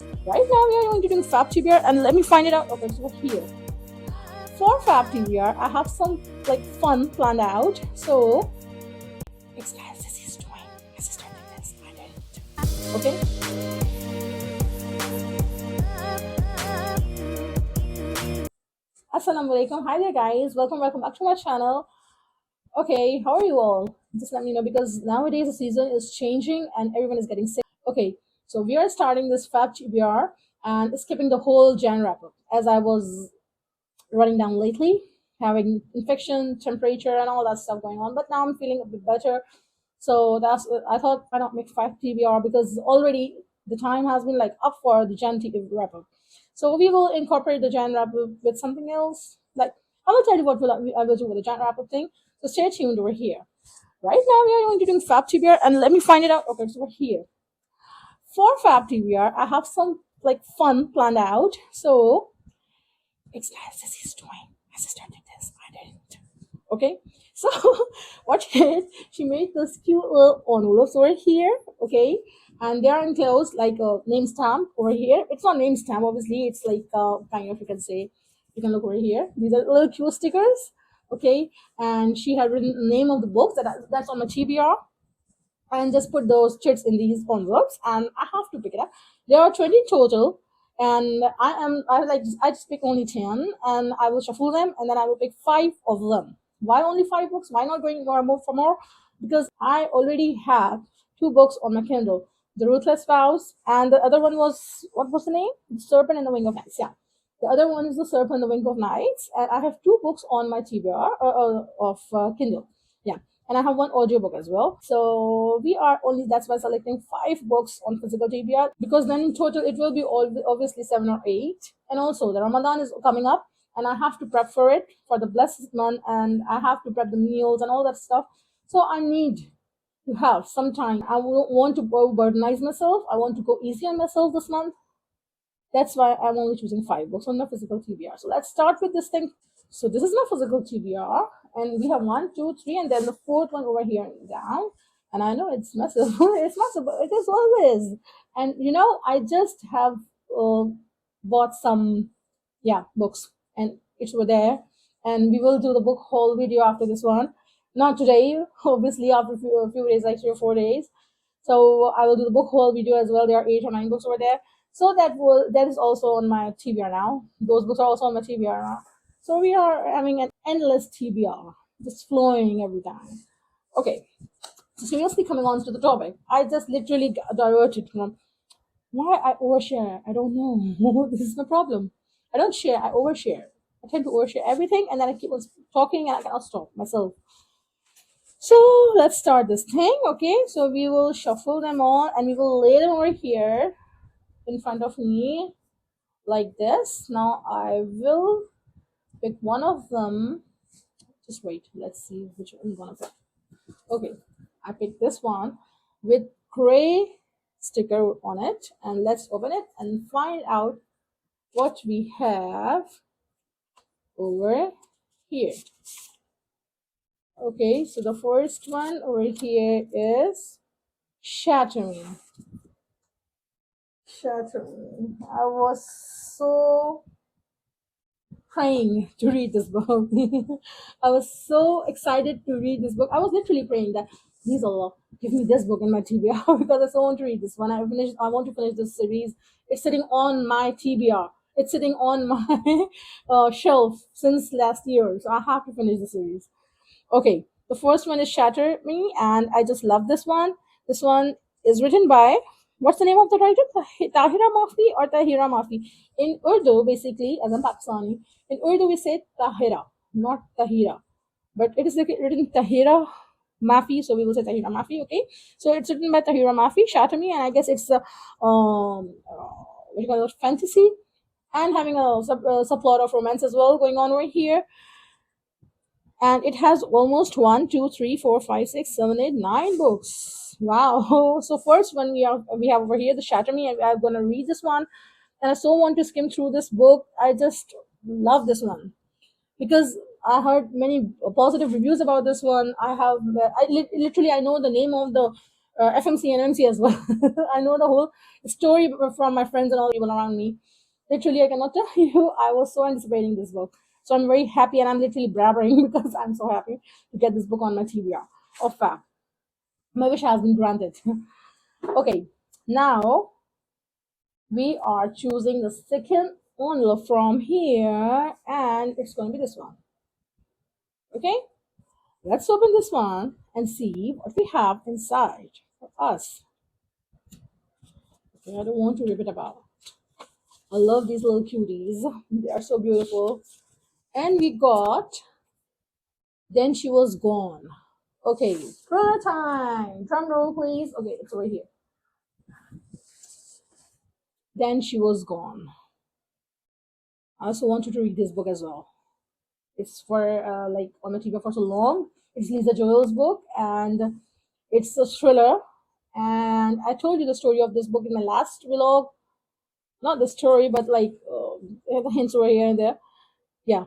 Right now we are going to do booktbr, and let me find it out. Okay, so here for booktbr, I have some like fun planned out. So it's as this is doing. My sister did this. I didn't. Okay. Assalamu alaikum. Hi there, guys. Welcome back to my channel. Okay, how are you all? Just let me know because nowadays the season is changing and everyone is getting sick. Okay, so we are starting this Fab TBR and skipping the whole Jan wrap up as I was running down lately, having infection, temperature, and all that stuff going on. But now I'm feeling a bit better. So that's I thought why not make 5 TBR because already the time has been like up for the Jan TBR wrap up. So we will incorporate the Jan wrap up with something else. Like I will tell you what I will do with the Jan wrap up thing. So stay tuned over here. Right now we are going to do Fab TBR and let me find it out. Okay, so we're here. For Fab TBR, I have some like fun planned out. So it's as this is doing. My sister did this. I didn't. Okay. So what she did, she made this cute little envelopes over here. Okay. And they are enclosed like a name stamp over here. It's not name stamp, obviously. It's like kind of, you can say, you can look over here. These are little cute stickers. Okay. And she had written the name of the book that's on my TBR and just put those chits in these envelopes and I have to pick it up. There are 20 total and I just pick only 10 and I will shuffle them and then I will pick 5 of them. Why only 5 books? Why not going more for more? Because I already have 2 books on my Kindle. The Ruthless Vows and the other one was, what was the name? The Serpent and the Wing of Nights. Yeah. The other one is The Serpent and the Wing of Nights and I have 2 books on my TBR of Kindle. Yeah, and I have one audiobook as well. So we are only that's why selecting 5 books on physical TBR because then in total it will be all obviously 7 or 8. And also the Ramadan is coming up and I have to prep for it for the blessed month and I have to prep the meals and all that stuff. So I need to have some time. I don't want to burdenize myself. I want to go easy on myself this month. That's why I'm only choosing 5 books on my physical TBR. So let's start with this thing. So this is my physical TBR, and we have 1, 2, 3, and then the 4th one over here down. And I know it's massive. It's massive, but it is always. And I just have uh, bought some, books, and it's over there. And we will do the book haul video after this one. Not today, obviously, after a few days, like 3 or 4 days. So I will do the book haul video as well. There are 8 or 9 books over there. So that is also on my TBR now. Those books are also on my TBR now. So we are having an endless TBR, just flowing every time. Okay, so seriously coming on to the topic, I just literally got diverted from why I overshare. I don't know. This is the problem. I don't share. I overshare. I tend to overshare everything, and then I keep on talking, and I cannot stop myself. So let's start this thing. Okay, so we will shuffle them all, and we will lay them over here in front of me like this. Now I will pick one of them. Just wait, let's see which one I'm gonna pick. Okay, I picked this one with gray sticker on it, and let's open it and find out what we have over here. Okay, so the first one over here is Shattering. I was so praying to read this book. I was so excited to read this book. I was literally praying that please Allah, give me this book in my TBR because I so want to read this one. I want to finish this series. It's sitting on my TBR. It's sitting on my shelf since last year, so I have to finish the series. Okay, the first one is Shatter Me, and I just love this one. This one is written by, what's the name of the writer? Tahira Mafi or Tahira Mafi? In Urdu, basically, as I'm Pakistani, in Urdu we say Tahira, not Tahira. But it is written Tahira Mafi, so we will say Tahira Mafi, okay? So it's written by Tahira Mafi, Shatter Me, and I guess it's a, what do you call it, fantasy, and having a subplot of romance as well going on over here. And it has almost 1, 2, 3, 4, 5, 6, 7, 8, 9 books. Wow. So first one we have over here the Shatter Me, and I'm gonna read this one. And I so want to skim through this book. I just love this one because I heard many positive reviews about this one. I literally I know the name of the FMC and MC as well. I know the whole story from my friends and all people around me. Literally, I cannot tell you. I was so anticipating this book. So I'm very happy, and I'm literally blabbering because I'm so happy to get this book on my TBR. Of fact, my wish has been granted. Okay, now we are choosing the second envelope from here, and it's going to be this one. Okay, let's open this one and see what we have inside for us. Okay, I don't want to rip it about. I love these little cuties. They are so beautiful. And we got Then She Was Gone. Okay, thriller time. Drum roll, please. Okay, it's over here. Then She Was Gone. I also want you to read this book as well. It's for like on the TV for so long. It's Lisa Joyle's book, and it's a thriller. And I told you the story of this book in my last vlog. Not the story, but like the hints over here and there. Yeah,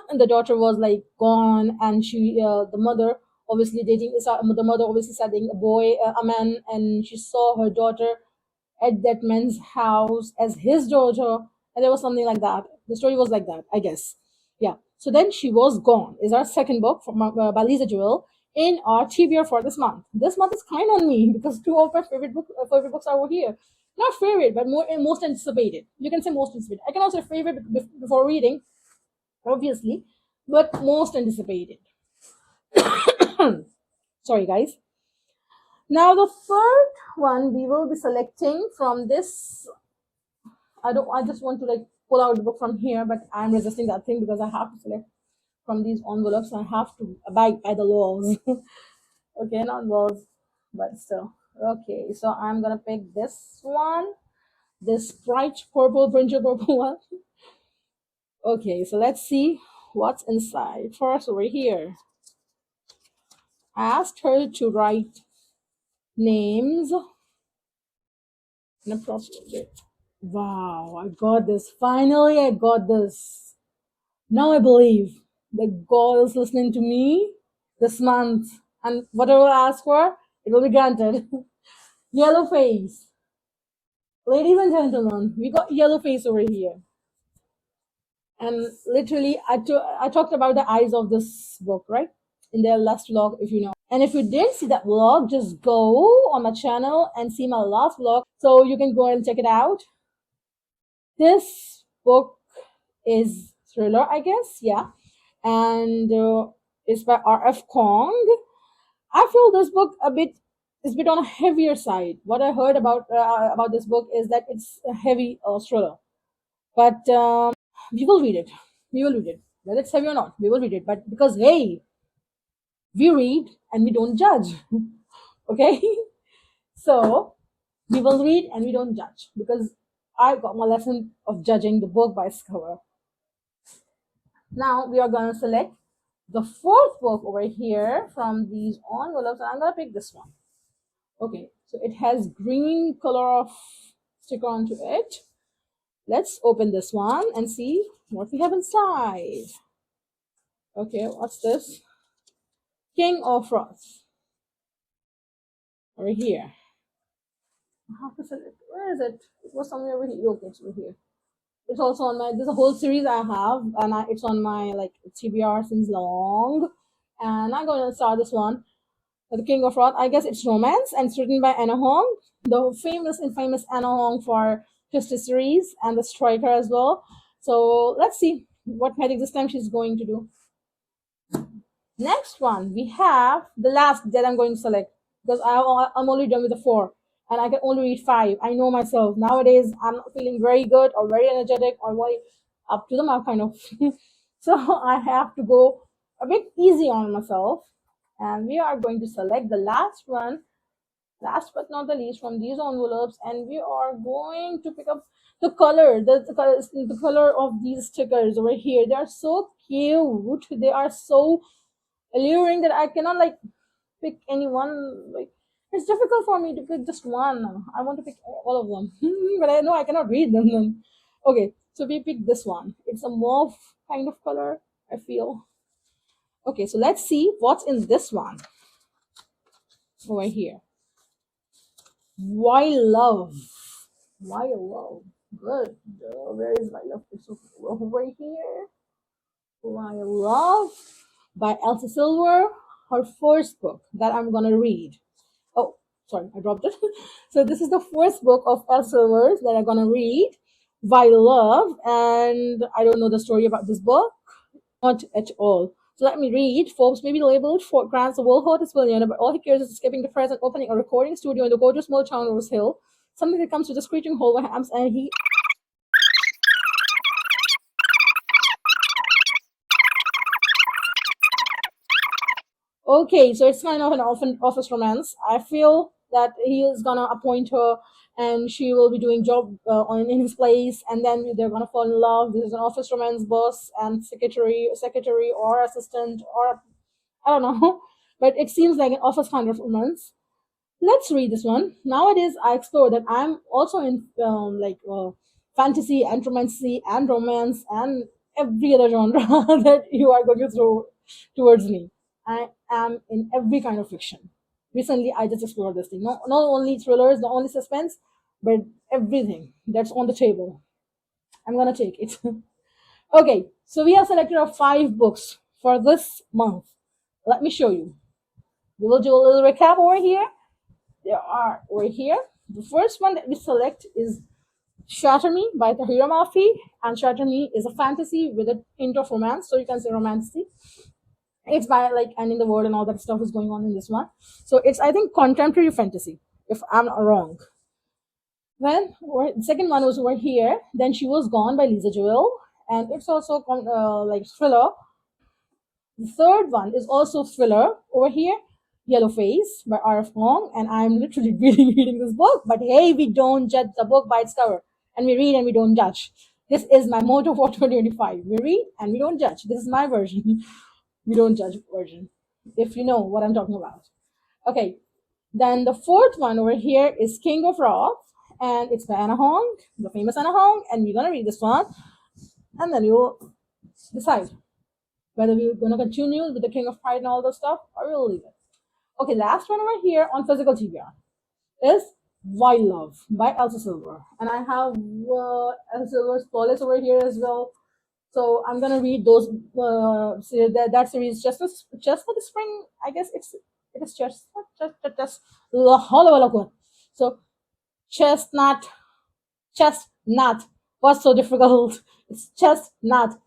and the daughter was like gone, and the mother obviously the mother obviously studying a man, and she saw her daughter at that man's house as his daughter, and there was something like that. The story was like that, I guess. Yeah. So Then She Was Gone is our second book from by Lisa Joyle in our TBR for this month. This month is kind on me because two of my favorite books are over here. Not favorite, but most anticipated. You can say most anticipated. I can also say favorite before reading, obviously, but most anticipated. Sorry, guys. Now the third one we will be selecting from this. I just want to like pull out the book from here, but I'm resisting that thing because I have to select from these envelopes. I have to abide by the laws. Okay, not laws, but still. Okay, so I'm gonna pick this one, this bright purple, brinjal purple one. Okay, so let's see what's inside. First, over here, I asked her to write names and a process. Wow, I got this. Finally, I got this. Now I believe that God is listening to me this month, and whatever I ask for, it will be granted. Yellow face. Ladies and gentlemen, we got yellow face over here. And literally, I talked about the eyes of this book, right? In their last vlog, if you know. And if you didn't see that vlog, just go on my channel and see my last vlog. So you can go and check it out. This book is thriller, I guess. Yeah. And it's by R.F. Kong. I feel this book is a bit on a heavier side. What I heard about this book is that it's a heavy thriller. But we will read it. We will read it. Whether it's heavy or not, we will read it. But because, hey, we read and we don't judge. Okay? So, we will read and we don't judge. Because I got my lesson of judging the book by its cover. Now, we are going to select the fourth book over here from these envelopes. And I'm going to pick this one. Okay, so it has green color of sticker onto it. Let's open this one and see what we have inside. Okay, what's this? King of Wrath. Over here. I have to select. Where is it? It was somewhere over here. Okay, it's over here. It's also on my. There's a whole series I have, and it's on my like TBR since long. And I'm going to start this one. The King of Wrath. I guess it's romance, and it's written by Anna Hong, the famous, infamous Anna Hong for Twisted series, and the Striker as well. So let's see what magic this time she's going to do. Next one, we have the last that I'm going to select because I'm only done with the 4 and I can only read 5. I know myself. Nowadays, I'm not feeling very good or very energetic or very up to the mark kind of. So I have to go a bit easy on myself. And we are going to select the last one, last but not the least, from these envelopes. And we are going to pick up the color, the color of these stickers over here. They are so cute. They are so alluring that I cannot like pick any one. Like it's difficult for me to pick just one. I want to pick all of them, but I know I cannot read them. Then. Okay, so we pick this one. It's a mauve kind of color, I feel. Okay, so let's see what's in this one. over here. Why love? Why love? Good. Where is my love? It's over here. Why love by Elsa Silver. Her first book that I'm gonna read. Oh, sorry, I dropped it. So this is the first book of Elsa Silver's that I'm gonna read. Why love? And I don't know the story about this book. Not at all. So let me read. Forbes may be labeled for grants the world hottest billionaire, but all he cares is escaping the present, opening a recording studio in the gorgeous small town of Rose Hill. Something that comes with a screeching hole where hams and he. Okay, so it's kind of an office romance. I feel that he is gonna appoint her, and she will be doing job in his place, and then they're gonna fall in love. This is an office romance, boss and secretary or assistant, or I don't know, but it seems like an office kind of romance. Let's read this one. Nowadays, I explore that I'm also in fantasy and romance and every other genre that you are going to throw towards me. I am in every kind of fiction. Recently, I just explored this thing. Not only thrillers, not only suspense, but everything that's on the table. I'm gonna take it. Okay, so we have selected our 5 books for this month. Let me show you. We will do a little recap over here. There are over here. The first one that we select is Shatter Me by Tahira Mafi, and Shatter Me is a fantasy with a hint of romance, so you can say romantic. It's by like ending the world and all that stuff is going on in this one. So it's, I think, contemporary fantasy, if I'm not wrong. Then the second one was over here. Then She Was Gone by Lisa Joel, and it's also like thriller. The third one is also thriller over here, Yellow Face by R.F. Hong, and I'm literally really reading this book. But hey, we don't judge the book by its cover, and we read and we don't judge. This is my motto for 2025. We read and we don't judge. This is my version. We don't judge version, if you know what I'm talking about. Okay, then the fourth one over here is King of Rock, and it's by Anna Hong, the famous Anna Hong, and we're gonna read this one, and then you'll decide whether we're gonna continue with the King of Pride and all those stuff, or we'll leave it. Okay, last one over here on physical TBR is Why Love by Elsa Silver, and I have Elsa Silver's Flawless over here as well. So I'm gonna read those that series just for the spring. I guess it is just so chestnut. What's so difficult? It's chestnut.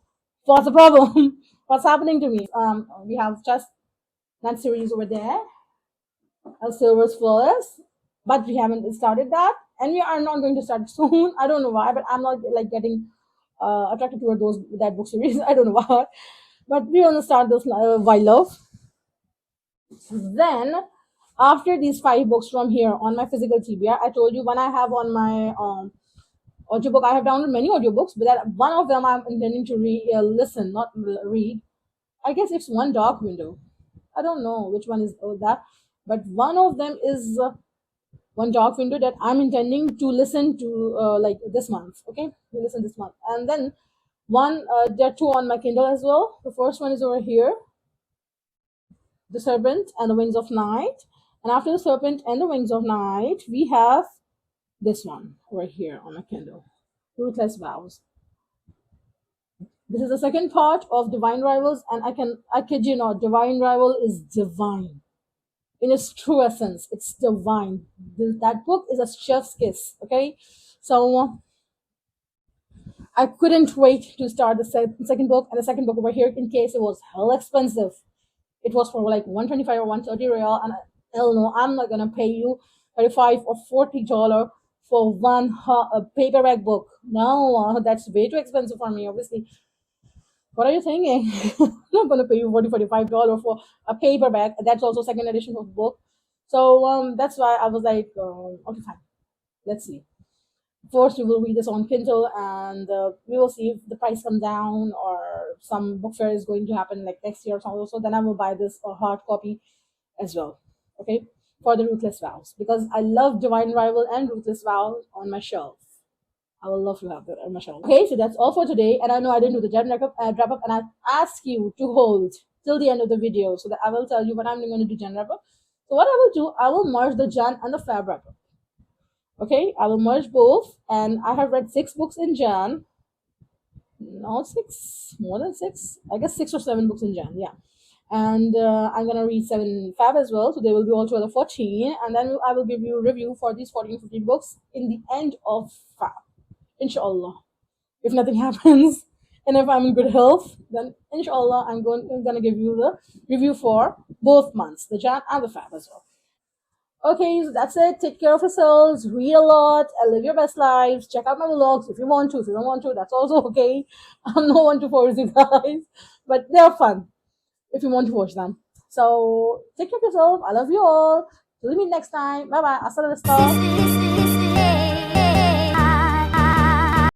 What's the problem? What's happening to me? We have chestnut series over there. Silver's Flawless, but we haven't started that, and we are not going to start soon. I don't know why, but I'm not like getting attracted toward that book series. I don't know why, but we're gonna start this Why Love. Then after these 5 books from here on my physical TBR, I told you when I have on my audiobook, I have downloaded many audiobooks, but that one of them I'm intending to listen, not read. I guess it's One Dark Window. I don't know which one is that, but one of them is One Dark Window that I'm intending to listen to like this month. Okay, we listen this month, and then there are 2 on my Kindle as well. The first one is over here, The Serpent and the Wings of Night, and after The Serpent and the Wings of Night, we have this one right here on my Kindle, Ruthless Vows. This is the second part of Divine Rivals, and I kid you not, Divine Rival is divine. In its true essence, it's divine. That book is a chef's kiss, okay? So I couldn't wait to start the second book, and the second book over here, in case it was hell expensive. It was for like 125 or 130 real, and hell no, I'm not gonna pay you 35 or $40 for one paperback book. No, that's way too expensive for me, obviously. What are you thinking? I'm not going to pay you $45 for a paperback. That's also second edition of the book. So that's why I was like, okay, fine. Let's see. First, we will read this on Kindle, and we will see if the price comes down or some book fair is going to happen like next year or something. So then I will buy this hard copy as well. Okay, for the Ruthless Vows, because I love Divine Rival and Ruthless Vows on my shelf. I would love to have that on my channel. Okay, so that's all for today. And I know I didn't do the gen wrap up, and I ask you to hold till the end of the video so that I will tell you what I'm going to do gen wrap up. So what I will do, I will merge the Jan and the Feb wrap. Okay, I will merge both, and I have read 6 books in Jan. Not six, more than six. I guess 6 or 7 books in Jan. Yeah, and I'm gonna read 7 Fab as well. So they will be altogether 14, and then I will give you a review for these 14, 15 books in the end of Fab, inshallah. If nothing happens, and if I'm in good health, then inshallah I'm gonna give you the review for both months, the Jan and the Fab as well. Okay, so that's it. Take care of yourselves, read a lot, and live your best lives. Check out my vlogs if you want to. If you don't want to, that's also okay. I'm no one to force you guys, but they're fun if you want to watch them. So take care of yourself. I love you all. Till we meet next time. Bye bye. Hasta la vista.